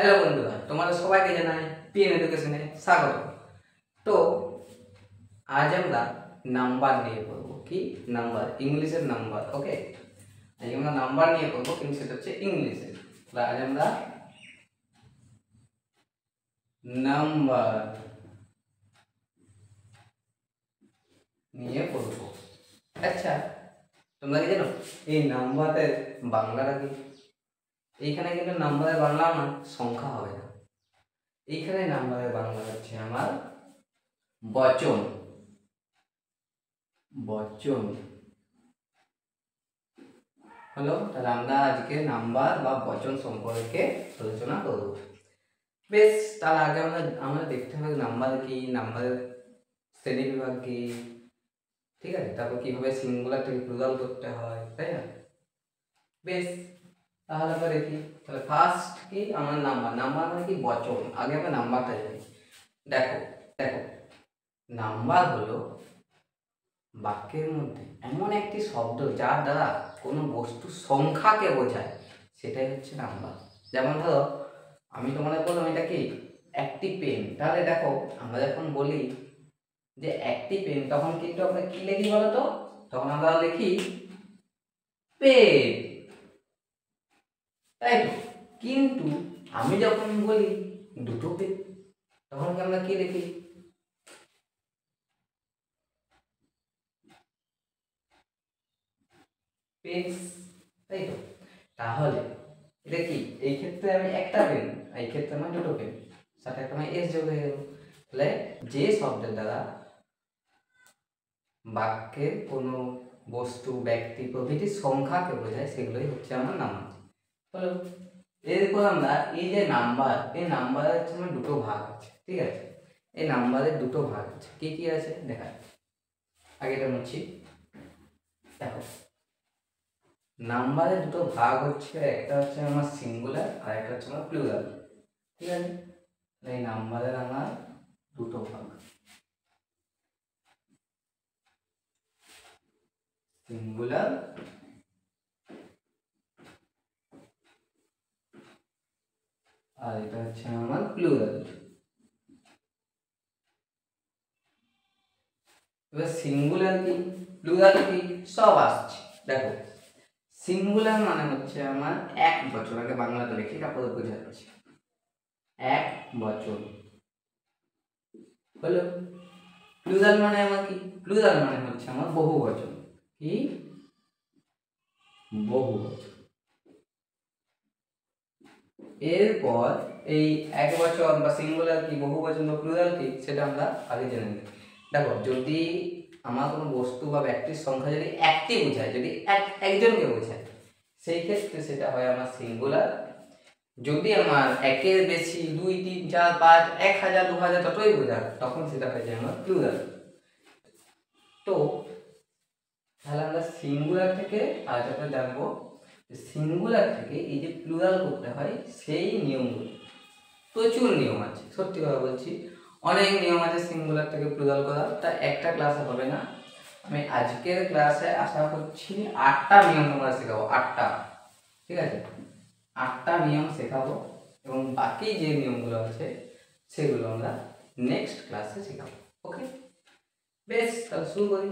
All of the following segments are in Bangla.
হ্যালো বন্ধুরা, তোমাদের সবাইকে জানাই পিএন এডুকেশনে স্বাগত। তো আজ আমরা নাম্বার নিয়ে পড়বো। কি নাম্বার? ইংলিশের নাম্বার। ওকে, আজ আমরা নাম্বার নিয়ে পড়বো, কিন্তু সেটা হচ্ছে ইংলিশে। আজ আমরা নাম্বার নিয়ে পড়বো। আচ্ছা, তোমরা কি জানো এই নাম্বারের বাংলাটা কি? এইখানে কিন্তু নাম্বারের বাংলা আমার সংখ্যা হবে না, এইখানে নাম্বারের বাংলা হচ্ছে আমার বচন। বচন হলো, তাহলে আমরা আজকে নাম্বার বা বচন সম্পর্কে আলোচনা করব। বেশ, তার আগে আমরা দেখতে হবে নাম্বার কি, নাম্বারের শ্রেণী বিভাগ কি, ঠিক আছে, তারপর কিভাবে সিঙ্গুলার থেকে প্লুরাল করতে হয়, তাই না? বেশ, তাহলে আমরা দেখি। তাহলে ফার্স্ট কি আমার নাম্বার। নাম্বার মানে কি? বচন। আগে আমরা নাম্বারটা জানি। দেখো দেখো নাম্বার হলো বাক্যের মধ্যে এমন একটি শব্দ যার দ্বারা কোনো বস্তুর সংখ্যাকে বোঝায়, সেটাই হচ্ছে নাম্বার। যেমন ধরো আমি তোমাদের বললাম এটা কি একটি পেন, তাহলে দেখো আমরা যখন বলি যে একটি পেন, তখন কিন্তু আমরা কি লিখি বলতো? তখন আমরা লিখি পেন, তাই তো। কিন্তু আমি যখন বলি দুটো পেন, তখন আমরা কি লিখি? পেন্স, তাই তো। তাহলে এটা কি? এই ক্ষেত্রে আমি একটা পেন, এই ক্ষেত্রে আমার দুটো পেন, সাথে একটা এস যোগ হয়ে গেল। তাহলে যে শব্দের দ্বারা বাক্যের কোনো বস্তু, ব্যক্তি প্রভৃতির সংখ্যাকে বোঝায়, সেগুলোই হচ্ছে আমার নাম্বার। হলো। এরপর আমরা এই যে নাম্বার, এই নাম্বারের হচ্ছে আমার দুটো ভাগ আছে, ঠিক আছে। এই নাম্বারের দুটো ভাগ আছে, কি কি আছে দেখা। আগে এটা মুছি। দেখো নাম্বারের দুটো ভাগ হচ্ছে, একটা হচ্ছে আমার সিঙ্গুলার আর একটা হচ্ছে আমার প্লুরাল, ঠিক আছে। এই নাম্বারের আমার দুটো ভাগ, সিঙ্গুলার আর এটা হচ্ছে আমার প্লুরাল। এবার সিঙ্গুলার কি প্লুরাল কি সব আসছে। দেখো সিঙ্গুলার মানে হচ্ছে আমার এক বচন। আগে বাংলাতে লিখি, তারপরে বোঝা যাচ্ছে। এক বচন হলো। প্লুরাল মানে আমার কি? প্লুরাল মানে হচ্ছে আমার বহু বচন। কি? বহু বচন। এরপর এই এক বচন বা সিঙ্গুলার কি, বহু বচন বা প্লুরাল কি, সেটা আমরা আগে জেনে নিই। দেখো যদি আমার কোনো বস্তু বা ব্যক্তির সংখ্যা যদি একটি বোঝায়, যদি একজনকে বোঝায়, সেই ক্ষেত্রে সেটা হয় আমার সিঙ্গুলার। যদি আমার একের বেশি, 2, 3, 4, 5, 1000, 2000 ততই বোঝায়, তখন সেটা হয়ে যায় আমার প্লুরাল। তো তাহলে আমরা সিঙ্গুলার থেকে আর যেটা জানবো, সিঙ্গুলার থেকে এই যে প্লুরাল করতে হয় সেই নিয়মগুলো, প্রচুর নিয়ম আছে, সত্যি কথা বলছি, অনেক নিয়ম আছে সিঙ্গুলার থেকে প্লুরাল করা। তা একটা ক্লাসে হবে না, আমি আজকের ক্লাসে আশা করছি 8টা নিয়ম তোমরা শেখাবো। 8টা, ঠিক আছে, 8টা নিয়ম শেখাবো, এবং বাকি যে নিয়মগুলো আছে সেগুলো আমরা নেক্সট ক্লাসে শেখাবো। ওকে, বেশ, তাহলে শুরু করি।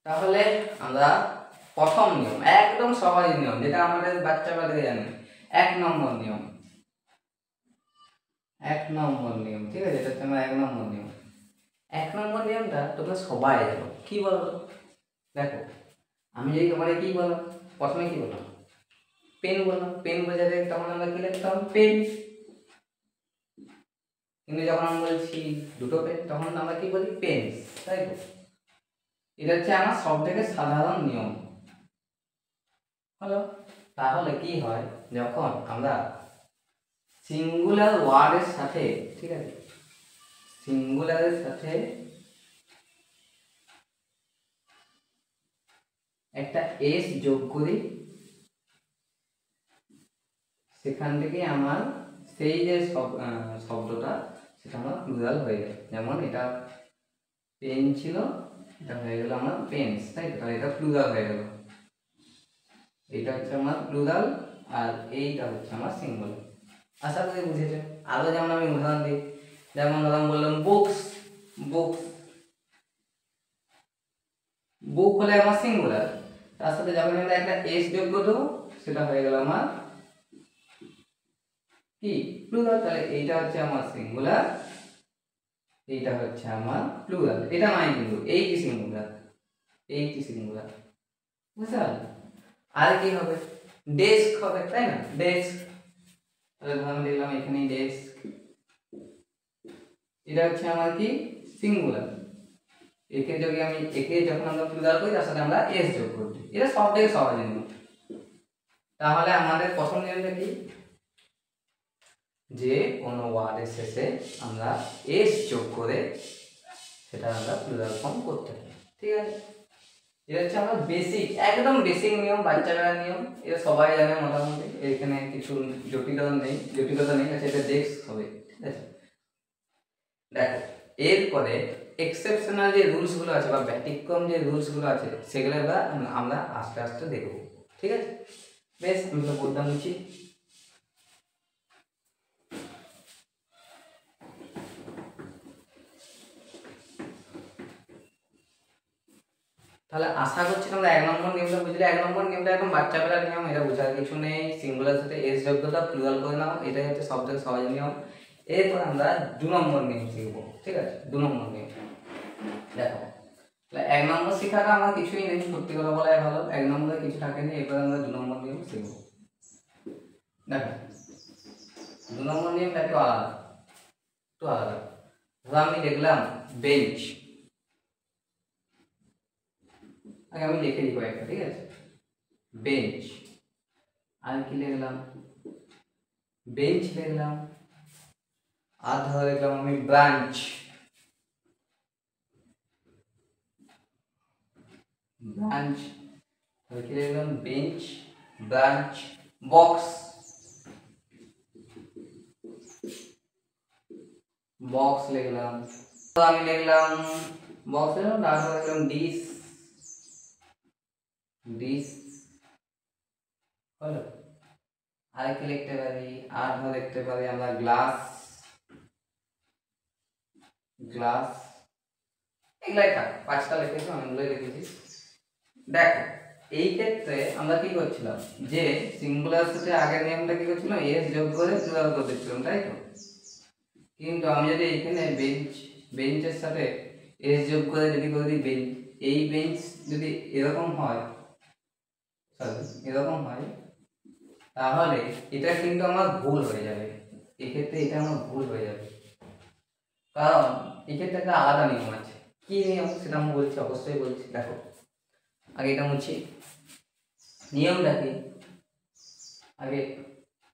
তাহলে আমরা প্রথম নিয়ম, একদম সহজ নিয়ম, যেটা আমাদের বাচ্চাবেলায় জানে, 1 নম্বর নিয়ম। 1 নম্বর নিয়ম, ঠিক আছে, এটা হচ্ছে আমার 1 নম্বর নিয়ম। 1 নম্বর নিয়মটা তোমরা সবাই জানো, কি বলো? দেখো আমি যদি তোমার কি বলো, প্রথমে কি বললাম? পেন বললাম। পেন বোঝাতে তখন আমরা কি লিখতাম? পেন। কিন্তু যখন আমি বলছি দুটো পেন, তখন আমরা কি বলি? পেন্স, তাই তো। এটা হচ্ছে আমার সব থেকে সাধারণ নিয়ম। হলো। তাহলে কি হয়, যখন আমরা সিঙ্গুলার ওয়ার্ডের সাথে, ঠিক আছে, সিঙ্গুলারের সাথে একটা এস যোগ করি, সেখান থেকে আমার সেই যে শব্দটা, সেটা আমার প্লুরাল হয়ে যায়। যেমন এটা পেন ছিল, এটা হয়ে গেল আমার পেন্স, তাই তো? তাহলে এটা প্লুরাল হয়ে গেল। এইটা হচ্ছে আমার প্লুরাল আর এইটা হচ্ছে আমার সিঙ্গুলার। আশা করি বুঝেছে। আরও যেমন আমি উদাহরণ দিই, যেমন ধরলাম বললাম বুকস, বুকস, বুক হলে আমার সিঙ্গুলার, তার সাথে যখন আমরা একটা এস যোগ করে দেবো সেটা হয়ে গেল আমার কি প্লুরাল। তাহলে এইটা হচ্ছে আমার সিঙ্গুলার, এইটা হচ্ছে আমার প্লুরাল। এটা নয় কিন্তু এইটি সিঙ্গুলার, এইটি সিঙ্গুলার, বুঝতে পারলে? আর কি হবে? ডেস্ক হবে, তাই না? ডেস্ক, তাহলে ধরুন দিলাম এখানে ডেস্ক, এটা হচ্ছে আমার কি সিঙ্গুলার। একে যদি আমি একে যখন আমরা প্লুরাল করি তার সাথে আমরা এস যোগ করি, এটা সব থেকে সহজ নিয়ম। তাহলে আমাদের প্রথম নিয়মটা কি, যে কোনো ওয়ার্ডের শেষে আমরা এস যোগ করে সেটা আমরা প্লুরাল ফর্ম করতে হবে, ঠিক আছে? এটা হচ্ছে আমার বেসিক, একদম বেসিক নিয়ম, বাচ্চা বেলার নিয়ম, এটা সবাই জানে মোটামুটি, এখানে কিছু জটিলতা নেই, আছে। এটা ডেস্ক হবে, ঠিক আছে? দেখো এরপরে এক্সেপশনাল যে রুলস গুলো আছে বা ব্যতিক্রম যে রুলস গুলো আছে সেগুলো এবার আমরা আস্তে আস্তে দেখব, ঠিক আছে? বেশ, আমি তো বলতাম উচিত। তাহলে আশা করছি তোমরা 1 নম্বর নিয়মটা বুঝলে। 1 নম্বর নিয়মটা একদম বাচ্চা বেলার নিয়ম, এটা বোঝার কিছু নেই। সিঙ্গুলার সাথে এস যোগ্যতা প্লুরাল করে নাও, এটাই হচ্ছে সবথেকে সহজ নিয়ম। এরপর আমরা 2 নম্বর নিয়ম শিখব, ঠিক আছে? 2 নম্বর নিয়ম দেখো, তাহলে 1 নম্বর শেখাটা আমার কিছুই নেই, সত্যি কথা বলাই ভালো, 1 নম্বরে কিছু থাকেনি। এরপর আমরা 2 নম্বর নিয়ম শিখব। দেখো 2 নম্বর নিয়মটা একটু আলাদা, একটু আলাদা। ধরো আমি দেখলাম বেঞ্চ, আগে আমি লিখে দিব একটা, ঠিক আছে? বেঞ্চ, আর কি লিখলাম? বেঞ্চ লিখলাম। আর ধরো লিখলাম আমি ব্রাঞ্চ, ব্রাঞ্চ, তাহলে কি লিখলাম? বেঞ্চ, ব্রাঞ্চ, বক্স, বক্স লিখলাম। তো আমি লিখলাম বক্স লিখলাম, তারপর লিখলাম ডিশ, ডিশ হলো। আর কি লিখতে পারি? আর ধর লিখতে পারি আমরা গ্লাস, গ্লাস, এগুলাই থাক। 5টা লিখেছি, অনেকগুলোই লিখেছি। দেখো এই ক্ষেত্রে আমরা কি করছিলাম, যে সিঙ্গুলার সাথে আগের নিয়মটা কি করছিলাম, এস যোগ করে প্লুরাল করে দিচ্ছিলাম, তাই তো? কিন্তু আমি যদি এখানে বেঞ্চ, বেঞ্চের সাথে এস যোগ করে যদি বলি বেঞ্চ, এই বেঞ্চ যদি এরকম হয়, সরি এরকম হয়, তাহলে এটা কিন্তু আমার ভুল হয়ে যাবে। এক্ষেত্রে এটা আমার ভুল হয়ে যাবে, কারণ এক্ষেত্রে একটা আলাদা নিয়ম আছে। কি নিয়ম সেটা আমি বলছি, অবশ্যই বলছি। দেখো আগে এটা মুছি, নিয়মটা কি, আগে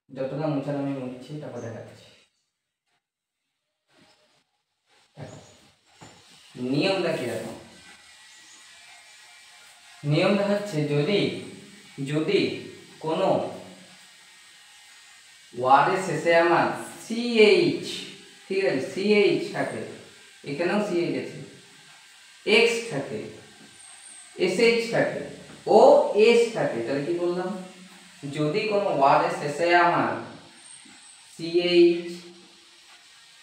যতটা মুছার আমি মুছছি, তারপর দেখাচ্ছি। দেখো নিয়মটা কি, দেখো নিয়মটা হচ্ছে যদি যদি কোনো ওয়ার্ডের শেষে আমার সিএইচ, ঠিক আছে, সিএইচ থাকে, এখানেও সিএইচ আছে, এক্স থাকে, এসএইচ থাকে, ও এস থাকে, তাহলে কি বললাম, যদি কোনো ওয়ার্ডের শেষে আমার সিএইচ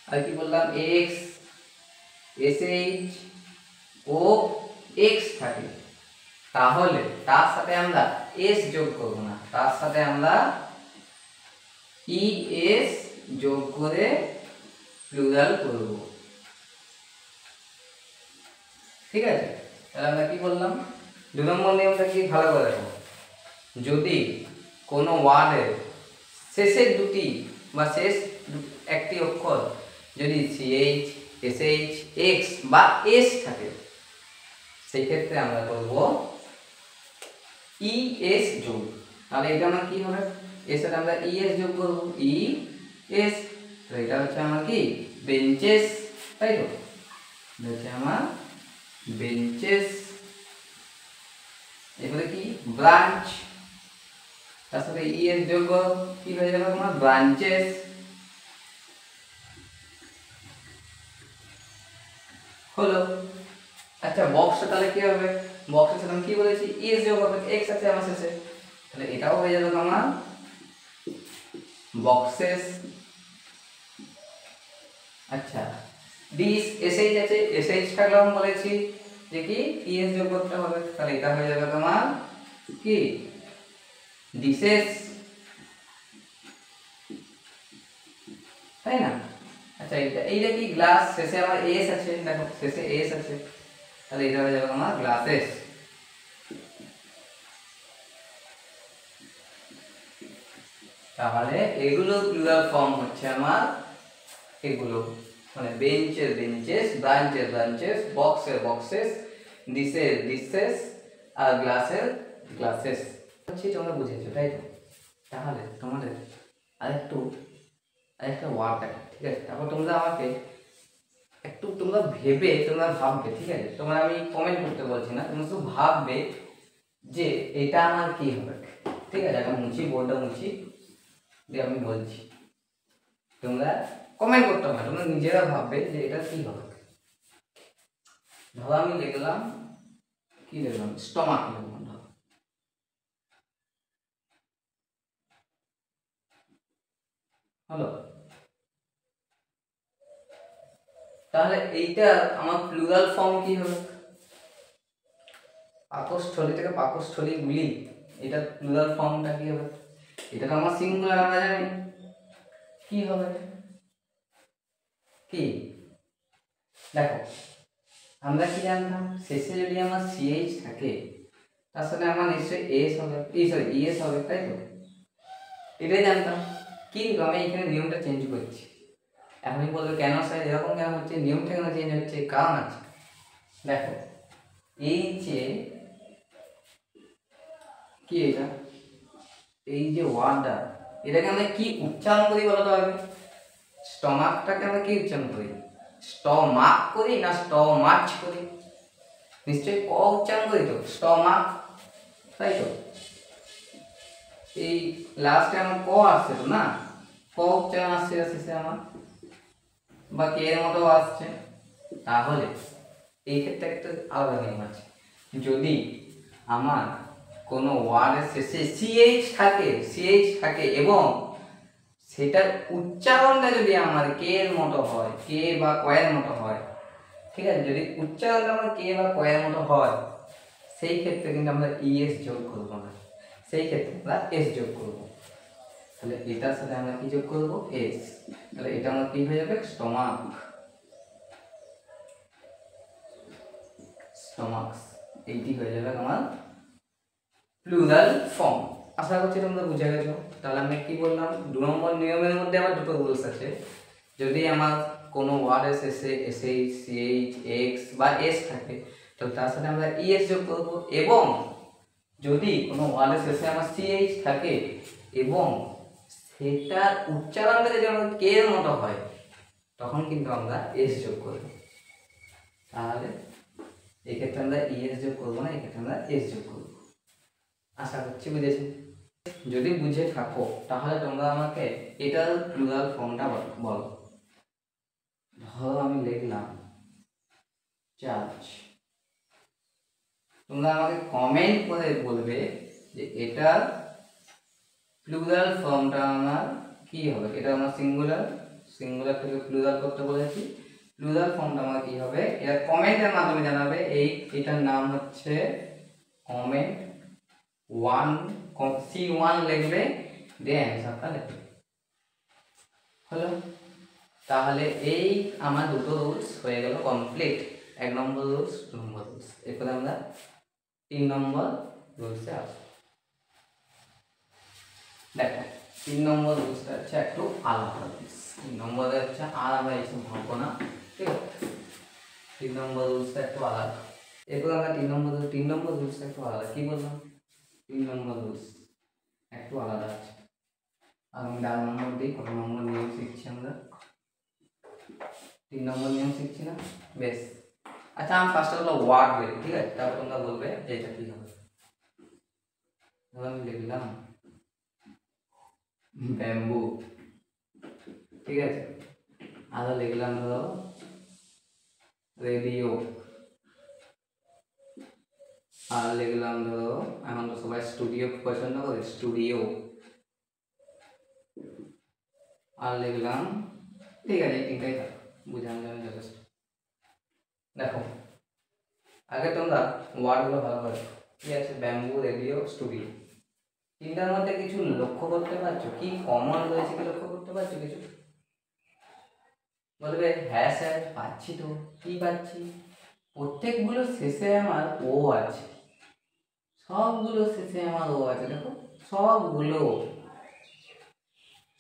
আর কি বললাম এক্স, এসএইচ, ও এক্স থাকে, তাহলে তার সাথে আমরা এস যোগ করব না, তার সাথে আমরা ইএস যোগ করে প্লুরাল করব, ঠিক আছে? তাহলে আমরা কি বললাম, 2 নম্বর নিয়মটা কি ভালো করে দেখো, যদি কোনো ওয়ার্ডের শেষের দুটি বা শেষ একটি অক্ষর যদি সিএইচ, এসএইচ, এক্স বা এস থাকে, সেই ক্ষেত্রে আমরা করব ইএস যোগ। তাহলে এটা আমার কি হবে, এর সাথে আমরা ইএস যোগ করব, ইএস, তো এটা হচ্ছে আমার কি বেঞ্চেস, তাই তো? হচ্ছে আমার বেঞ্চেস। এরপরে কি ব্রাঞ্চ, তার সাথে ইএস যোগ কি হয়ে যাবে তোমার ব্রাঞ্চেস, হলো। আচ্ছা বক্সটা তাহলে কি হবে, বক্সের সাথে আমি কি বলেছি ইএস যোগ হবে, এক্স আছে আমার শেষে, তাহলে এটাও হয়ে যাবে আমার বক্সেস। আচ্ছা ডিস এসএইচ আছে, এসএইচ থাকলে আমি বলেছি যে কি ইএস যোগ করতে হবে, তাহলে এটা হয়ে যাবে তোমার কি ডিসেস, তাই না? আচ্ছা এইটা কি গ্লাস, শেষে আমার এস আছে, দেখো শেষে এস আছে, তাহলে এটা হয়ে যাবে আমার গ্লাসেস। তাহলে এগুলো প্লুরাল ফর্ম হচ্ছে আমার এগুলো, মানে বেঞ্চের বেঞ্চেস, ব্রাঞ্চের ব্রাঞ্চেস, বক্সের বক্সেস, ডিসের ডিসেস, আর গ্লাসের গ্লাসেস হচ্ছে, তোমরা বুঝেছো তাই তো? তাহলে তোমাদের আরেকটা ওয়ার্ড আছে, ঠিক আছে? তারপর তোমরা আমাকে একটু তোমরা ভেবে তোমরা ভাববে, ঠিক আছে? তোমরা আমি কমেন্ট করতে বলছি না, তোমরা শুধু ভাববে যে এটা আমার কি হবে, ঠিক আছে? আমি মুছি, বোর্ডটা মুছি দিয়ে আমি বলছি, তোমরা কমেন্ট করতে হবে, তোমরা নিজেরা ভাববে যে এটা কি হবে। ধরো আমি লিখলাম, কি লিখলাম, স্টমাক লিখলাম, ধরো হলো। তাহলে এইটা আমার প্লুরাল ফর্ম কি হবে, পাকস্থলী থেকে পাকস্থলী গুলি, এটা প্লুরাল ফর্মটা কি হবে? এটা তো আমার সিঙ্গুলার, আমরা জানি কি হবে, কি দেখো আমরা কি জানতাম, শেষে যদি আমার সিএইচ থাকে তার সাথে আমার নিশ্চয়ই এস হবে, সরি ইএস হবে, তাই তো? এটাই জানতাম, কিন্তু আমি এখানে নিয়মটা চেঞ্জ করছি। এখনই বলবে কেন স্যার এরকম কেন হচ্ছে, নিয়মটা কেন চেঞ্জ হচ্ছে? কারণ আছে, দেখো এই যে কি এটা, এই যে ওয়ার্ডটা, এটাকে আমরা কি উচ্চারণ করি বলো তো আগে? স্টমাকটাকে আমরা কি উচ্চারণ করি, স্টমাক করি না স্টমাচ করি? নিশ্চয়ই ক উচ্চারণ করি তো, স্টমাক, তাই তো? এই লাস্টে আমার ক আসছে তো না, ক উচ্চারণ আসছে শেষে আমার, বা কে এর মতো আসছে। তাহলে এই ক্ষেত্রে একটা আলাদা নিয়ম আছে, যদি আমার কোনো ওয়ার্ডের শেষে সিএইচ থাকে এবং সেটার উচ্চারণটা যদি আমার কে এর মতো হয়, কে বা কয়ের মতো হয়, ঠিক আছে? যদি উচ্চারণটা আমার কে বা কয়ের মতো হয়, সেই ক্ষেত্রে কিন্তু আমরা ইএস যোগ করব না, সেই ক্ষেত্রে আমরা এস যোগ করব। তাহলে এটার সাথে আমরা কি যোগ করব, এস। তাহলে এটা আমার কি হয়ে যাবে, স্টমাক, স্টমাকস, এইটি হয়ে যাবে আমার প্লুরাল ফর্ম। আশা করছি তোমরা বুঝে গেছো। তাহলে আমি কি বললাম, 2 নম্বর নিয়মের মধ্যে আবার দুটো রুলস আছে, যদি আমার কোনো ওয়ার্ডের শেষে এসএইচ, সিএইচ, এক্স বা এস থাকে তো তার সাথে আমরা ইএস যোগ করব, এবং যদি কোনো ওয়ার্ডের শেষে আমার সিএইচ থাকে এবং সেটার উচ্চারণটা যদি আমার কে এর মতো হয় তখন কিন্তু আমরা এস যোগ করব। তাহলে এক্ষেত্রে আমরা ইএস যোগ করবো না, এক্ষেত্রে আমরা এস যোগ করবো। আশা করছি বুঝেছি। যদি বুঝে থাকো তাহলে তোমরা আমাকে এটার প্লুরাল ফর্মটা বলো। ধরো আমি লিখলাম চার্জ, তোমরা আমাকে কমেন্ট করে বলবে যে এটার প্লুরাল ফর্মটা আমার কি হবে। এটা আমার সিঙ্গুলার থেকে প্লুরাল করতে বলেছি, প্লুরাল ফর্মটা আমার কি হবে এটা কমেন্টের মাধ্যমে জানাবে। এটার নাম হচ্ছে কমেন্ট 1, C1 লিখবে, দিয়ে অ্যান্সারটা লিখবে, হলো। তাহলে এই আমার দুটো রুলস হয়ে গেল কমপ্লিট, 1 নম্বর রুলস, 2 নম্বর রুলস। এরপরে আমরা 3 নম্বর রুলসে আসবো। দেখো 3 নম্বর রুলসটা হচ্ছে একটু আলাদা রুলস। 3 নম্বরে হচ্ছে আর আমরা এইসব ভাববো না, ঠিক আছে? 3 নম্বর রুলসটা একটু আলাদা। এরপর আমরা 3 নম্বর রুলসটা একটু আলাদা। কি বললাম, 3 নম্বর রুলস একটু আলাদা আছে। আর আমি 4 নম্বর দিই, কত নম্বর নিয়ম শিখছি আমরা, 3 নম্বর নিয়ম শিখছি না, বেশ। আচ্ছা আমি ফার্স্ট হলো ওয়ার্ড লিখি, ঠিক আছে? তারপর তোমরা বলবে যে এটা কি হবে। আমি লিখলাম ব্যাম্বু, ঠিক আছে? আর লিখলাম ধরো রেডিও, আর লিখলাম ধরো এখন তো সবাই স্টুডিও পছন্দ করে, স্টুডিও। আর লিখলাম, ঠিক আছে এই তিনটাই থাক, বুঝানোর জন্য যথেষ্ট। দেখো আগে তোমরা ওয়ার্ডগুলো ভালো করে, কি আছে, ব্যাম্বু, রেডিও, স্টুডিও, তিনটার মধ্যে কিছু লক্ষ্য করতে পারছো? কি কমন রয়েছে কি লক্ষ্য করতে পারছো কিছু? বলবে হ্যাঁ স্যার পাচ্ছি তো। কি পাচ্ছি? প্রত্যেকগুলো শেষে আমার ও আছে, সবগুলো শেষে আমার ও আছে। দেখো সবগুলো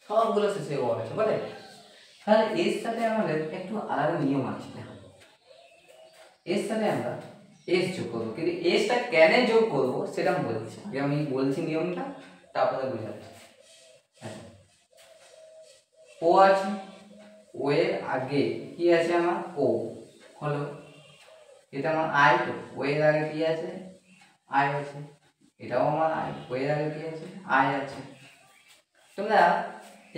সবগুলো শেষে ও আছে বলে। তাহলে এর সাথে আমাদের একটু আলাদা নিয়ম আছে। দেখো এর সাথে আমরা এস যোগ করবো, কিন্তু এসটা কেন যোগ করবো সেটা আমি বলছি। আগে আমি বলছি নিয়মটা, তারপরে বুঝাচ্ছি। ও আছে, ও এর আগে কি আছে আমার ও হলো, এটা আমার আই। তো ও এর আগে কি আছে আই আছে, এটাও আমার আই। ও এর আগে কি আছে আই আছে। তোমরা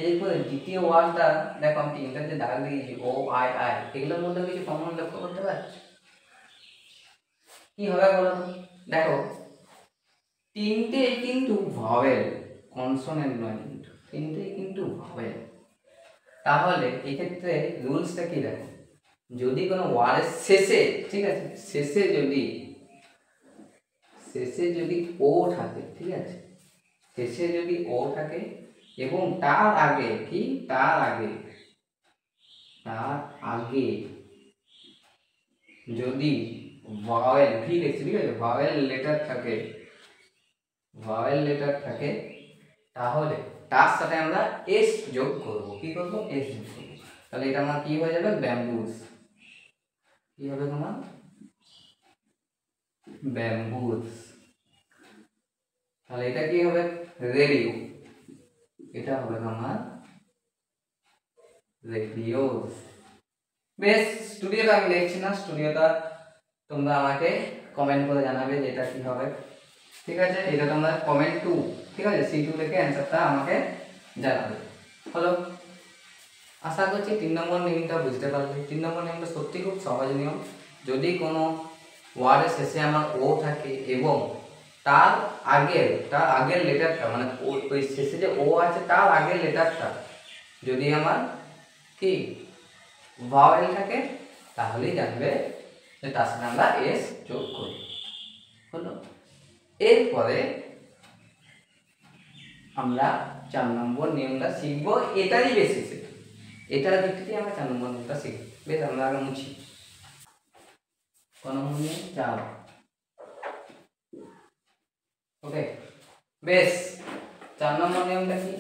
এরপরে দ্বিতীয় ওয়ার্ডটা দেখো, আমি তিনটাতে দাগ দিয়েছি ও আই আই, এগুলোর মধ্যে কিছু কমন লক্ষ্য করতে পারছো? কি হবে বলো তো? দেখো তিনটে কিন্তু ভাওয়েল, কনসোনেন্ট নয়, কিন্তু তিনটেই কিন্তু ভাওয়েল। তাহলে এক্ষেত্রে রুলসটা কি দেখো, যদি কোনো ওয়ার্ডের শেষে, ঠিক আছে, শেষে যদি ও থাকে, ঠিক আছে, শেষে যদি ও থাকে এবং তার আগে কি, তার আগে যদি ভাওয়েল, ভি দেখছি, ঠিক আছে, ভাওয়েল লেটার থাকে, তাহলে তার সাথে আমরা এস যোগ করব। কি করব? এস যোগ করব। তাহলে এটা আমার কি হয়ে যাবে? ব্যাম্বুস। কি হবে তোমার? ব্যাম্বুস। তাহলে এটা কি হবে? রেডিও। এটা হবে তোমার রেডিওস। বেশ, স্টুডিওটা আমি লিখছি না, স্টুডিওটা তোমরা আমাকে কমেন্ট করে জানাবে যে এটা কি হবে। ঠিক আছে, এটা তোমরা কমেন্ট 2, ঠিক আছে, C2 লিখে অ্যান্সারটা আমাকে জানাবে। হলো, আশা করছি 3 নম্বর নিয়মটা বুঝতে পারলে। 3 নম্বর নিয়মটা সত্যি খুব সহজ নিয়ম। যদি কোনো ওয়ার্ডের শেষে আমার ও থাকে এবং তার আগের লেটারটা, মানে ওই শেষে যে ও আছে তার আগের লেটারটা যদি আমার কি ভাওয়েল থাকে, তাহলেই জানবে যে তার সাথে আমরা এস যোগ করি। হলো, এরপরে আমরা 4 নম্বর নিয়মটা শিখবো, এটারই বেসিসে, এটার ভিত্তিতে আমরা 4 নম্বর নিয়মটা শিখবো। বেশ, আমরা আগে মুছি কোন নিয়ম 4। ওকে, বেশ, 4 নম্বর নিয়মটা কি?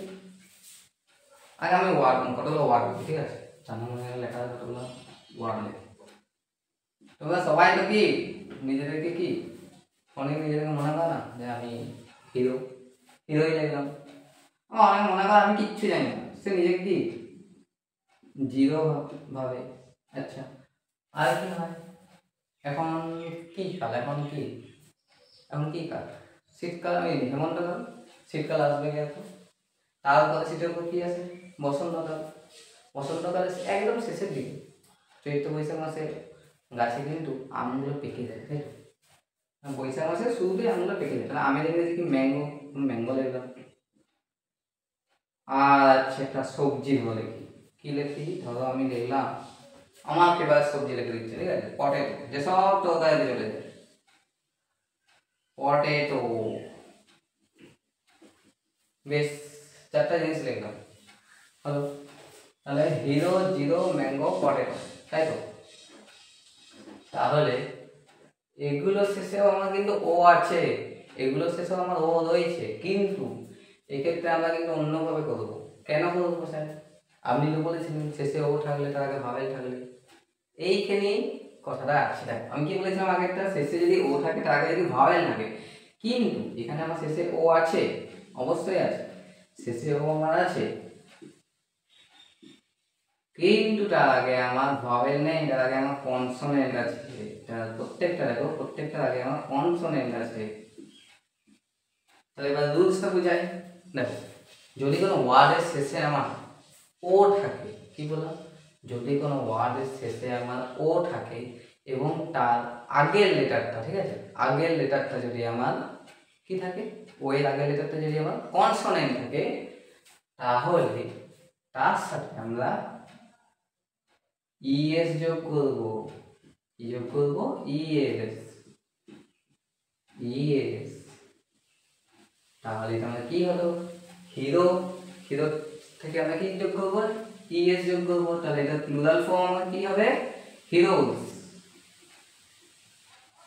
আগে আমি কতগুলো ওয়ার্ড লিখি, ঠিক আছে, 4 নম্বর নিয়মে লেখা আছে কতগুলো ওয়ার্ড লিখি। তোমরা সবাই তো কি নিজেদেরকে কি অনেক নিজেদেরকে মনে করো না যে আমি হিরোই লিখলাম। অনেক মনে করো আমি কিচ্ছু জানি না, সে নিজেকে কি জিরো ভাবে। আচ্ছা, আর কি হয়? এখন কি কাল, এখন কি কাল? শীতকাল, আমি হেমন্তকাল, শীতকাল আসবে গেছে, তারপরে শীতের উপর কি আছে? বসন্তকাল। বসন্তকালে একদম শেষের দিকে, চৈত্র বৈশাখ মাসে গাছে কিন্তু আমগুলো পেকে যায়, তাই তো? বৈশাখ মাসে শুরুতেই আমগুলো পেকে যায়, তাহলে আমের ইংরেজি কি? ম্যাঙ্গো। ম্যাঙ্গো লিখলাম। আর আচ্ছা, একটা সবজি বলে কি লিখি? ধরো আমি লিখলাম, আমার ফেভারিট সবজি লিখে দিচ্ছি, ঠিক আছে, পটেটো, যেসব তরকারিতে চলে যায়, পটেটো। বেশ, 4টা জিনিস লিখলাম। হলো, তাহলে হিরো, জিরো, ম্যাঙ্গো, পটেটো, তাই তো? তাহলে এগুলো শেষেও আমার কিন্তু ও আছে, এগুলো শেষেও আমার ও রয়েছে, কিন্তু এক্ষেত্রে আমরা কিন্তু অন্যভাবে করবো। কেন করবো স্যার? আপনি তো বলেছিলেন শেষে ও থাকলে তার আগে ভাওয়েল থাকলে। এইখানেই কথাটা আছে। দেখো আমি কি বলেছিলাম আগেরটা, শেষে যদি ও থাকে তার আগে যদি ভাওয়েল থাকে, কিন্তু এখানে আমার শেষে ও আছে, অবশ্যই আছে, শেষে ও আমার আছে, কিন্তু তার আগে আমার ভাওয়েল নেই, তার আগে আমার কনসোনেন্ট আছে। প্রত্যেকটা দেখো, প্রত্যেকটার আগে আমার কনসোনেন্ট আছে। তাহলে এবার রুলসটা বুঝাই। দেখো, যদি কোনো ওয়ার্ডের শেষে আমার ও থাকে, কি বললাম? যদি কোনো ওয়ার্ডের শেষে আমার ও থাকে এবং তার আগের লেটারটা, ঠিক আছে, আগের লেটারটা যদি আমার কি থাকে, ও এর আগের লেটারটা যদি আমার কনসোনেন্ট থাকে, তাহলে তার সাথে আমরা ইএস যোগ করব। কি যোগ করব? ইএস। ইএস, তাহলে এটা আমরা কি হলো, হিরো। হিরো থেকে আমরা কি যোগ করবো? ইএস যোগ করবো। তাহলে এটা প্লুরাল ফর্ম আমার কি হবে? হিরোজ।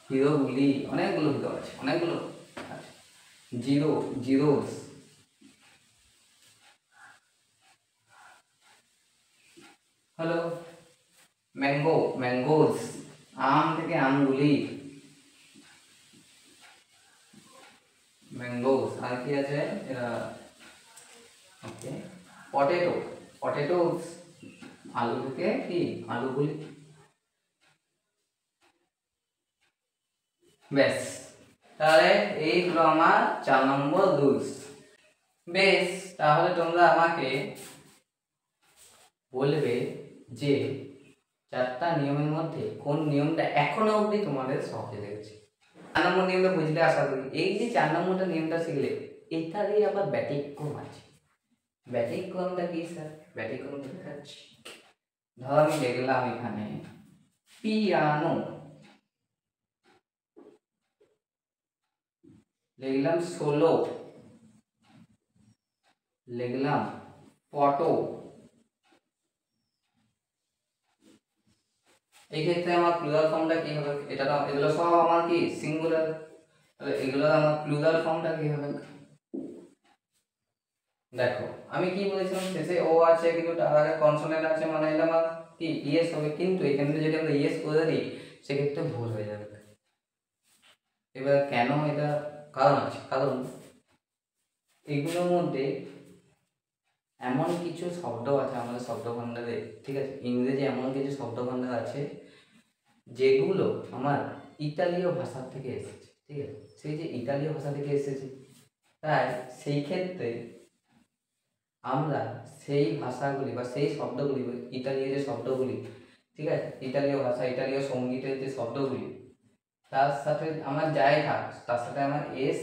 হিরোগুলি, অনেকগুলো হিরো আছে, অনেকগুলো আছে। Zero, zeroes. Hello. Mango, mangoes. আম থেকে আমগুলি, ম্যাঙ্গোজ। আর কি আছে এরা? Okay, potato, potatoes. আলু থেকে কি? আলুগুলি। বেশ, তাহলে এই হলো আমার 4 নম্বর রুলস। বেশ, তাহলে তোমরা আমাকে বলবে যে 4টা নিয়মের মধ্যে কোন নিয়মটা এখনো অবধি তোমাদের সহজে লেগেছে। 4 নম্বর নিয়মটা বুঝতে আশা করি। এই যে 4 নম্বরটা নিয়মটা শিখলে, এটা দিয়ে আবার ব্যতিক্রম আছে। ব্যতিক্রমটা কি স্যার? ব্যতিক্রম দেখাচ্ছি। ধর আমি লিখলাম এখানে পিয়ানো, লিখলাম সোলো, লিখলাম ফটো। এই ক্ষেত্রে আমার প্লুরাল ফর্মটা কি হবে? এটা তো, এগুলো সব আমার কি সিঙ্গুলার, তাহলে এগুলো আমার প্লুরাল ফর্মটা কি হবে? দেখো আমি কি বলেছিলাম, শেষে ও আছে কিন্তু তার আগে কনসোনেন্ট আছে, মানে এটা আমার কি ইএস হবে। কিন্তু এখানে যদি আমরা ইএস করে দিই সেক্ষেত্রে ভুল হয়ে যাবে। এবার কেন? এটা কারণ আছে। কারণ এগুলোর মধ্যে এমন কিছু শব্দ আছে আমাদের শব্দভাণ্ডারে, ঠিক আছে, ইংরেজি এমন কিছু শব্দভাণ্ডার আছে যেগুলো আমার ইতালীয় ভাষা থেকে এসেছে, ঠিক আছে, সেই যে ইতালীয় ভাষা থেকে এসেছে, তাই সেই ক্ষেত্রে আমরা সেই ভাষাগুলি বা সেই শব্দগুলি, ইতালীয় যে শব্দগুলি, ঠিক আছে, ইতালীয় ভাষা, ইতালীয় সঙ্গীতের যে শব্দগুলি, তার সাথে আমার যাই থাক তার সাথে আমার এস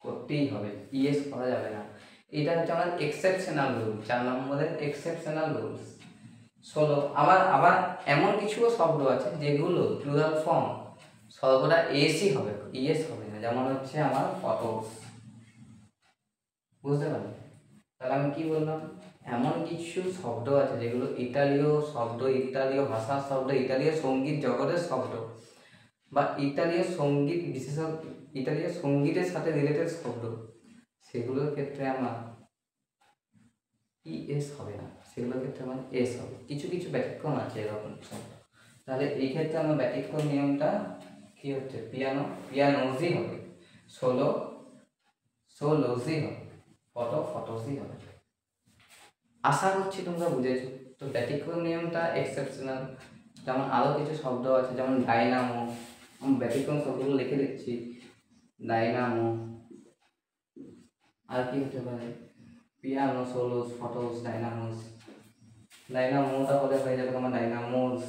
করতেই হবে, ইএস করা যাবে না। এটা হচ্ছে আমার এক্সেপশনাল রুল, 4 নম্বরের এক্সেপশনাল রুলস। আবার আবার এমন কিছু শব্দ আছে যেগুলো প্লুরাল ফর্ম সর্বদা এসই হবে, ইএস হবে না। যেমন হচ্ছে আমার ফটোস, বুঝতে পারলে? তাহলে আমি কি বললাম, এমন কিছু শব্দ আছে যেগুলো ইতালীয় শব্দ, ইতালীয় ভাষার শব্দ, ইতালীয় সঙ্গীত জগতের শব্দ বা ইতালীয় সঙ্গীত বিশেষত ইতালীয় সঙ্গীতের সাথে রিলেটেড শব্দ, সেগুলোর ক্ষেত্রে আমার ইএস হবে না, সেগুলোর ক্ষেত্রে আমার এস হবে। কিছু কিছু ব্যতিক্রম আছে এরকম শব্দ। তাহলে এই ক্ষেত্রে আমার ব্যতিক্রম নিয়মটা কি হচ্ছে? পিয়ানো, পিয়ানোজি হবে। সোলো, সোলোজি হবে। ফটো, ফটোজি হবে। আশা করছি তোমরা বুঝেছো। তো ব্যতিক্রম নিয়মটা এক্সেপশনাল। যেমন আরও কিছু শব্দ আছে, যেমন ডাইনামো। আমি ব্যতিক্রম শব্দগুলো লিখে দিচ্ছি। ডাইনামো, আর কি হতে পারে? Piano, সোলোস, photos, ডাইনামোস। ডাইনামোটা হলে হয়ে যাবে আমার ডাইনামোস।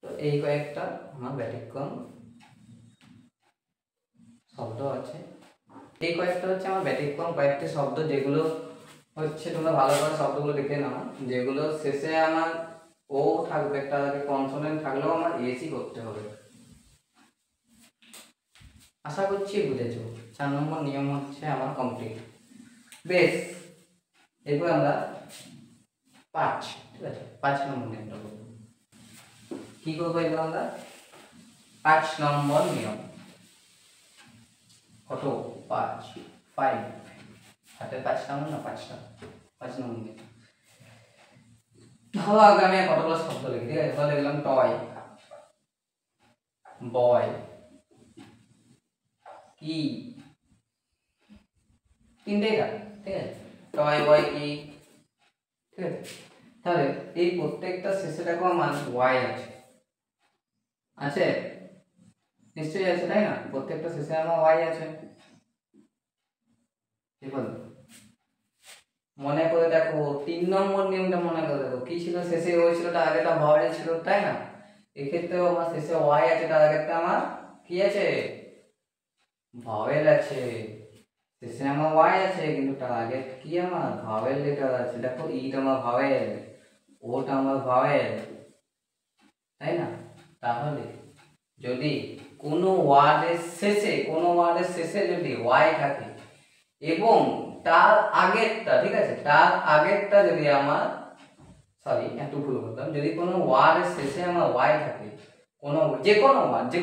তো এই কয়েকটা আমার ব্যতিক্রম শব্দ আছে। এই কয়েকটা হচ্ছে আমার ব্যতিক্রম কয়েকটি শব্দ, যেগুলো হচ্ছে তোমরা ভালো করে শব্দগুলো লিখে নাও, যেগুলো শেষে আমার ও থাকবে, একটা কনসোনেন্ট থাকলেও আমার এসি করতে হবে। আশা করছি বুঝেছো। 4 নম্বর নিয়ম হচ্ছে আমার কমপ্লিট। বেশ, এরপর আমরা 5, ঠিক আছে, 5 নম্বর নিয়মটা করবো। কি করবো এবার আমরা? 5 নম্বর নিয়ম। কত? 5, 5 হাতে 5 নম্বর না, 5টা 5 নম্বর নিয়ম। ধরো আগে আমি কতগুলো শব্দ লিখি, ঠিক আছে, তাহলে লিখলাম টয়, বয়, কি, তিনটেই থাকে, ঠিক আছে, টয়, বয়, কি, ঠিক আছে। তাহলে এই প্রত্যেকটা শেষে দেখো আমার ওয়াই আছে, আছে নিশ্চয়ই আছে, তাই না? প্রত্যেকটা শেষে আমার ওয়াই আছে। কি বল? মনে করে দেখো 3 নম্বর নিয়মটা মনে করে দেখো কি ছিল, শেষে ওই ছিল, তার আগেটা ভাওয়েল ছিল, তাই না? এক্ষেত্রেও আমার শেষে ওয়াই আছে, তার আগেরটা আমার কি আছে, ভাওয়েল আছে। শেষে আমার ওয়াই আছে কিন্তু তার আগে কি আমার ভাওয়েল লেটার আছে। দেখো ইটা আমার ভাওয়েল, ওটা আমার ভাওয়েল, তাই না? তাহলে যদি কোনো ওয়ার্ডের শেষে যদি ওয়াই থাকে এবং তার আগেরটা, ঠিক আছে, তার আগেরটা যদি আমার, সরি একটু ভুল করলাম, যদি কোনো ওয়ার্ডের শেষে আমার ওয়াই থাকে, যে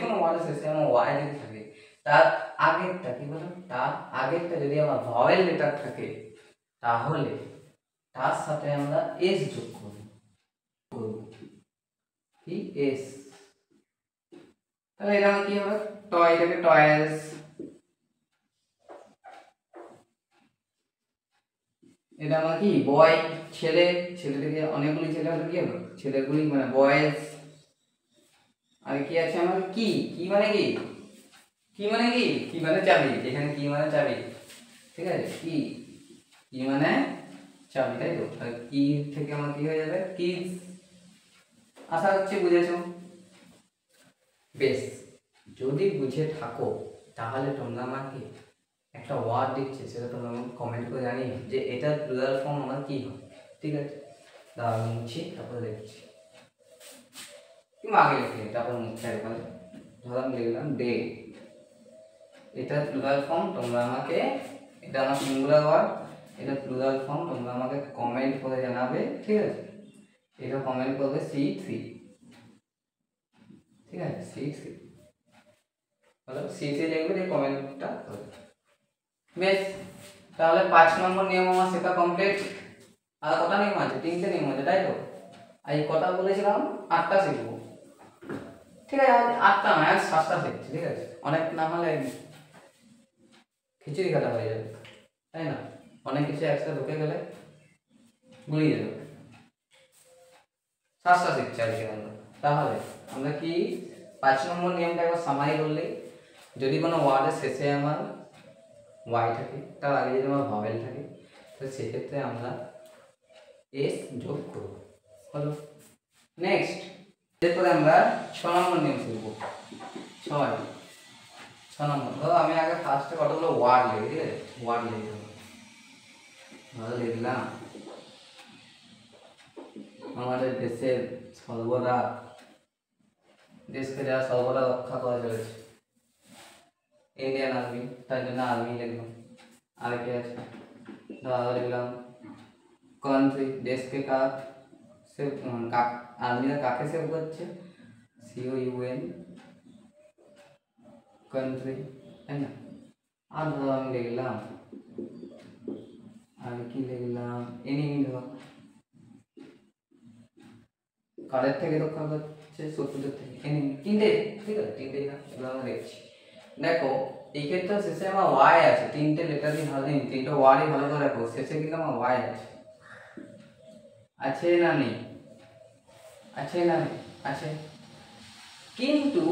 কোনো ওয়ার্ডের শেষে আমার ওয়াই যদি থাকে, তার আগেরটা কি বললাম, তার আগেরটা যদি আমার ভাওয়েল লেটার থাকে, তাহলে তার সাথে আমরা এস যোগ করব, কি এস। তাহলে এটা আমার কি হবে, টয়টাকে টয়েস, এটা আমার কি বয়, ছেলে থেকে অনেকগুলি ছেলে হলে কি হবে, ছেলেগুলি মানে বয়েজ। আর কি আছে আমার কি মানে কি মানে চাবি, এখানে কি মানে চাবি, ঠিক আছে, কি মানে চাবি, তাই তো। আর কি থেকে আমার কি হয়ে যাবে, কিজ। আশা হচ্ছে বুঝেছো। বেশ, যদি বুঝে থাকো তাহলে তোমরা আমাকে একটা ওয়ার্ড দিচ্ছে, সেটা তোমরা আমাকে কমেন্ট করে জানিয়ে যে এটার প্লুরাল ফর্ম আমার কি হয়, ঠিক আছে। তাহলে আমি মুছি, তারপরে দেখছি, কিংবা আগে লিখে তারপর মুখে একবার। ধরো আমি লিখলাম ডে, এটার প্লুরাল ফর্ম তোমরা আমাকে, এটা আমার সিঙ্গুলার ওয়ার্ড, এটা প্লুরাল ফর্ম তোমরা আমাকে কমেন্ট করে জানাবে, ঠিক আছে। এটা কমেন্ট করবে C3, ঠিক আছে, C3 হলো, C3 লিখবে, এই কমেন্টটা করবে। বেশ, তাহলে 5 নম্বর নিয়ম আমার শেখা কমপ্লিট। আর কটা নিয়ম আছে, 3টে নিয়ম আছে, তাই তো। আর এই কটা বলেছিলাম 8টা শিখবো, ঠিক আছে। আজ 8টা নয়, আজ 7টা শিখছি, ঠিক আছে। অনেক না হলে খিচুড়ি কাটা হয়ে যাবে, তাই না? অনেক কিছু একসাথে ঢুকে গেলে গুলিয়ে যাবে। 7টা শিখছি আজকে আমরা। তাহলে আমরা কি 5 নম্বর নিয়মটা একবার সামারি করলে, যদি কোনো ওয়ার্ডের শেষে আমার ওয়াই থাকে, তার আগে যদি আমার ভাওয়েল থাকে, তো সেক্ষেত্রে আমরা এস যোগ করব, হলো। নেক্সট, এরপরে আমরা 6 নম্বর নিয়ম শিখব। 6 নম্বর, ধরো আমি আগে ফার্স্টে কতগুলো ওয়ার্ড লিখি, ঠিক আছে, ওয়ার্ড লিখতে হবে। ধরো লিখলাম আমাদের দেশের সর্বদা, দেশকে যারা সর্বদা রক্ষা করে চলেছে, ইন্ডিয়ান আর্মি, তাই জন্য আর্মি লিখলাম। আর কি আছে, ধরো লিখলাম কান্ট্রি, দেশকে কার সেভ, আর্মিরা কাকে সেভ করছে, COUN, কান্ট্রি, তাই না। আর ধরো আমি লিখলাম, আমি কি লিখলাম, এনিমি, ধরো কাদের থেকে রক্ষা করছে, শত্রুদের থেকে, এনিমি। 3টে, ঠিক আছে, 3টে এগুলো আমরা দেখছি। দেখো এই ক্ষেত্রে শেষে আমার ওয়াই আছে, 3টে লেটারই ভালো নেই, 3টে ওয়ার্ডই ভালো করে রাখো, শেষে কিন্তু আমার ওয়াই আছে, আছে না নেই, আছে না নেই, আছে। কিন্তু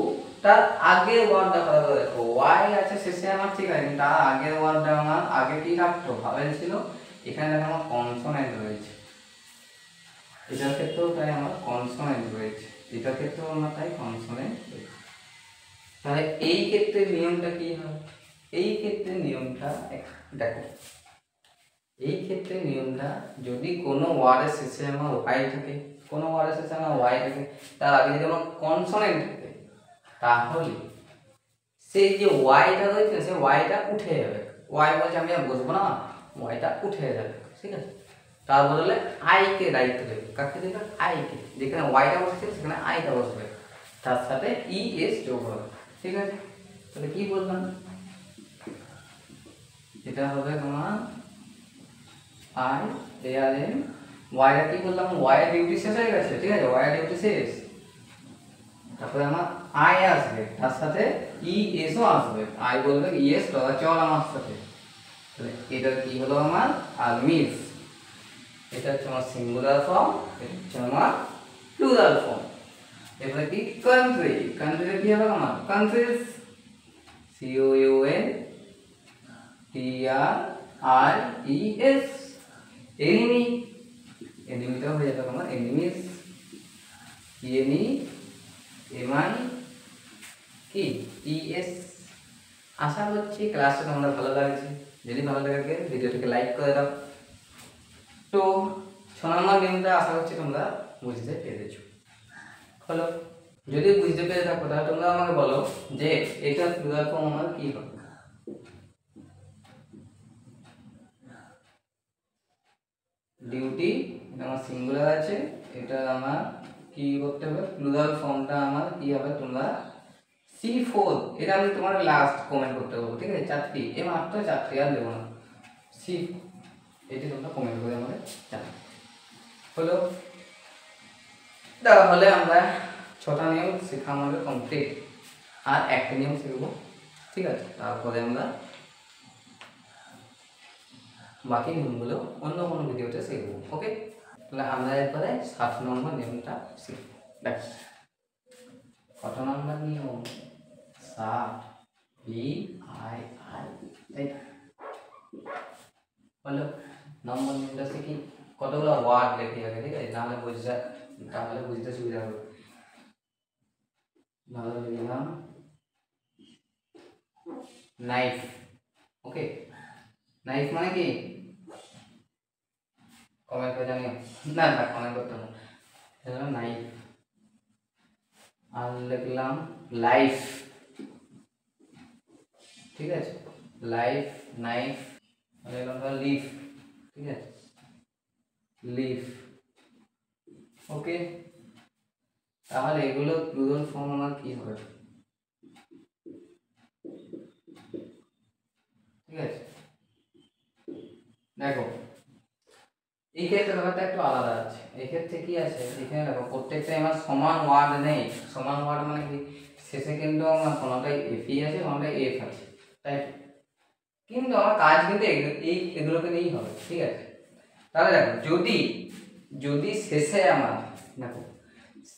তার আগের ওয়ার্ডটা ভালো করে দেখো, ওয়াই আছে শেষে আমার, ঠিক আছে, কিন্তু তার আগের ওয়ার্ডটা আমার আগে কি থাকতো, ভাওয়েল ছিল। এখানে দেখো আমার কনসোনেন্ট রয়েছে, এটার ক্ষেত্রেও তাই আমার কনসোনেন্ট রয়েছে, এটার ক্ষেত্রেও আমার তাই কনসোনেন্ট রয়েছে। তাহলে এই ক্ষেত্রে নিয়মটা কি হয়, এই ক্ষেত্রে নিয়মটা দেখো, এই ক্ষেত্রে নিয়মটা, যদি কোনো ওয়ার্ডের শেষে আমার ওয়াই থাকে, কোনো ওয়ার্ডের শেষে আমার ওয়াই থাকে, তার আগে যদি আমার কনসোনেন্ট থাকে, তাহলে সেই যে ওয়াইটা রয়েছে সেই ওয়াইটা উঠে যাবে। ওয়াই বলছে আমি আর বসবো না, ওয়াইটা উঠে যাবে, ঠিক আছে। তার বদলে আইকে দায়িত্ব দেবে, কাকে দেবে, আইকে, যেখানে ওয়াইটা বসছে সেখানে আইটা বসবে, তার সাথে ES যোগ হবে, ঠিক আছে। তাহলে কি বললাম, এটা হবে তোমার IARM, ওয়াইটা কি বললাম, ওয়াইয়ের ডিউটি শেষ হয়ে গেছে, ঠিক আছে, ওয়াইয়ের ডিউটি শেষ। তারপরে আমার আই আসবে, তার সাথে ES ও আসবে, আই বলবে ES তোরা চল আমার সাথে। তাহলে এটা কি হলো আমার আর্মিস, এটা হচ্ছে আমার সিঙ্গুলার ফর্ম, এটা হচ্ছে আমার প্লুরাল ফর্ম। এবারে কি কান্ট্রি, কান্ট্রিতে কি হবে আমার কান্ট্রিজ, COUNTRIES, এনিমি, এনিমিটাও হয়ে যাবে তোমার এনিমিস, ইএনই এমআই কি ইএস। আশা করছি ক্লাসটা তোমাদের ভালো লাগছে। যদি ভালো লাগে ভিডিওটাকে লাইক করে দাও। তো 6 নম্বর নিয়মটা আশা করছি তোমরা বুঝতে পেরেছো। হলো, যদি বুঝতে পেরে থাকো তাহলে তোমরা আমাকে বলো যে এটা প্লুরাল ফর্ম আমার কি হবে। ডিউটি এটা আমার সিঙ্গুলার আছে, এটা আমার কি করতে হবে, প্লুরাল ফর্মটা আমার কি হবে তোমরা C4, এটা আমি তোমার লাস্ট কমেন্ট করতে বলবো, ঠিক আছে? 4টি, এই মাত্র 4টি, আর দেবো না। C4 এটি তোমরা কমেন্ট করে আমাকে জানাও। হলো, তাহলে আমরা 6টা নিয়ম শেখা আমাদের কমপ্লিট, আর একটা নিয়ম শিখবো, ঠিক আছে? তারপরে আমরা বাকি নিয়মগুলো অন্য কোনো ভিডিওতে শিখবো। ওকে, তাহলে আমরা এরপরে 7 নম্বর নিয়মটা শিখবো। দেখ কত নম্বর নিয়ম? 7, VII, তাই হলো। নম্বর নিয়মটা শিখি, কতগুলো ওয়ার্ড লেখে আগে, ঠিক আছে? তাহলে বুঝতে সুবিধা হবে। তাহলে লিখলাম নাইফ। ওকে, নাইফ মানে কি? কমেন্ট করে জানিও। না না, কমেন্ট করতে হবে না। নাইফ। আর লিখলাম লাইফ, ঠিক আছে? লাইফ, নাইফ, লিখলাম লিফ, ঠিক আছে? লিফ। ওকে, তাহলে এগুলো প্লুরাল ফর্ম আমার কি হবে, ঠিক আছে? দেখো এই ক্ষেত্রে ব্যাপারটা একটু আলাদা আছে। এই ক্ষেত্রে কি আছে, এখানে দেখো প্রত্যেকটা আমার সমান ওয়ার্ড নেই। সমান ওয়ার্ড মানে কি, শেষে কিন্তু আমার কোনোটাই এফই আছে, কোনোটাই এফ আছে, তাই? কিন্তু আমার কাজ কিন্তু এগুলোকে নিয়েই হবে, ঠিক আছে? তাহলে দেখো যদি যদি শেষে আমার দেখো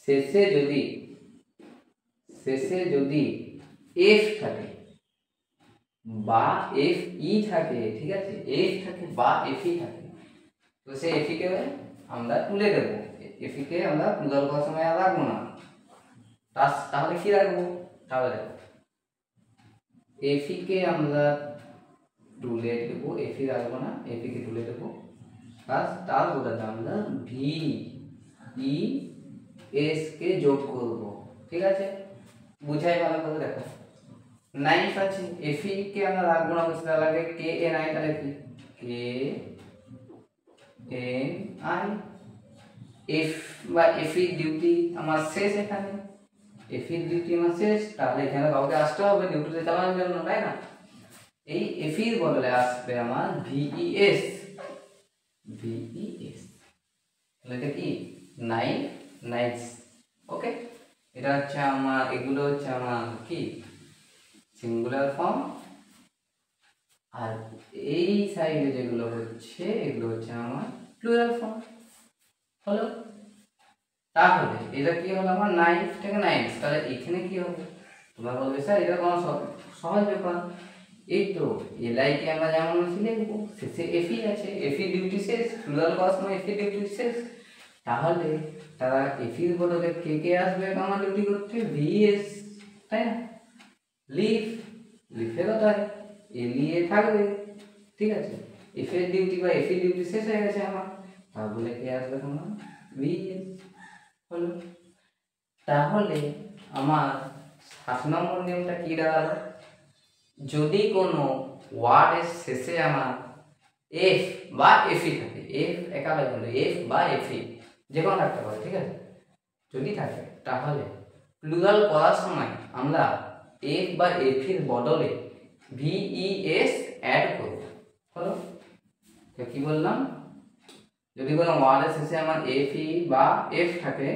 শেষে যদি এফ থাকে বা এফ ই থাকে, ঠিক আছে? এফ থাকে বা এফ ই থাকে, তো সে এফি কে আমরা তুলে দেবো। এফি কে আমরা প্লুরাল করার সময় আর রাখবো না। তাহলে কি রাখবো? তাহলে দেখো এফি কে আমরা তুলে দেবো, এফি রাখবো না, এফি কে তুলে দেবো। তার বদলে আমরা ভি ই এস কে যোগ করবো, ঠিক আছে? বুঝাই ভালো করে। দেখো নাইফ আছে, এফি কে আমরা রাখবো না, বুঝতে লাগে কে এন আই, তাহলে কি কে এন আই। এফ বা এফি ডিউটি আমার শেষ, এখানে এফি ডিউটি আমার শেষ, তাহলে এখানে কাউকে আসতে হবে ডিউটিতে চালানোর জন্য, তাই না? এই এফির বদলে আসবে আমার ভিইএস, তাহলে এটা কি নাইটস। ওকে, এটা হচ্ছে আমার, এগুলো হচ্ছে আমার কি সিঙ্গুলার ফর্ম, আর এই সাইডে যেগুলো হচ্ছে এগুলো হচ্ছে আমার প্লুরাল ফর্ম। হলো, তাহলে এটা কি হলো আমার নাইফ থেকে নাইটস, তাহলে এখানে কি হবে? তোমরা বলবে স্যার এটা কোনো সহজ ব্যাপার। এই তো এলআই কে আমরা যেমন লিখবো, শেষে এফি আছে, এফি ডিউটি শেষ, প্লুরাল করার সময় এফি ডিউটি শেষ, তাহলে তারা এফির বদলে কে কে আসবে আমার ডিউটি করতে? ভিএস, তাই না? লিফের কথায় এলিয়ে থাকবে, ঠিক আছে? এফের ডিউটি বা এফি ডিউটি শেষ হয়ে গেছে আমার, তাহলে কে আসবে তোমার? ভিএস। হলো, তাহলে আমার 7 নম্বর নিয়মটা কি দাঁড়ালো? যদি কোনো ওয়ার্ডের শেষে আমার এফ বা এফি থাকে, এফ একালে বলে এফ বা এফি যে কোনো থাকতে পারে, ঠিক আছে? যদি থাকে তাহলে প্লুরাল করার সময় আমরা এফ বা এফির বদলে ভিইএস অ্যাড করব। হলো, তো কি বললাম? যদি কোনো ওয়ার্ডের শেষে আমার এফি বা এফ থাকে,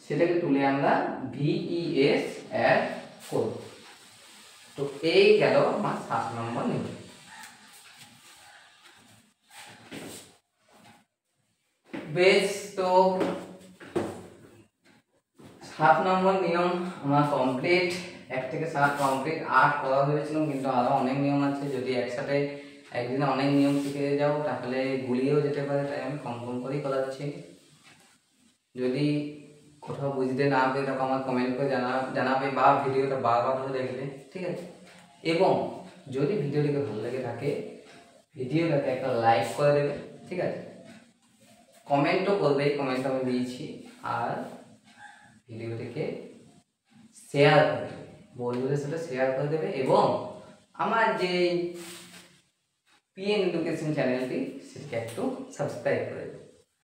সেটাকে তুলে আমরা ভিইএস অ্যাড করব। তো এই গেল আমার 7 নম্বর নিয়ম। বেশ, তো 7 নম্বর নিয়ম আমার কমপ্লিট। 1 থেকে 7 কমপ্লিট, 8 করা হয়েছিল, কিন্তু আরো অনেক নিয়ম আছে। যদি একসাথে একদিনে অনেক নিয়ম শিখে যাও তাহলে গুলিয়েও যেতে পারে, তাই আমি কম কম করেই করাচ্ছি। যদি কোথাও বুঝতে না পেরে তখন আমার কমেন্ট করে জানাবে বা ভিডিওটা বারবার ধরে দেখবে, ঠিক আছে। এবং যদি ভিডিওটিকে ভালো লেগে থাকে ভিডিওটাকে একটা লাইক করে দেবে, ঠিক আছে। কমেন্টও করবে, কমেন্ট আমি দিয়েছি। আর ভিডিওটিকে শেয়ার করে দেবে, বন্ধুদের সাথে শেয়ার করে দেবে। এবং আমার যে পিএন এডুকেশন চ্যানেলটি সেটাকে একটু সাবস্ক্রাইব করে দেবে।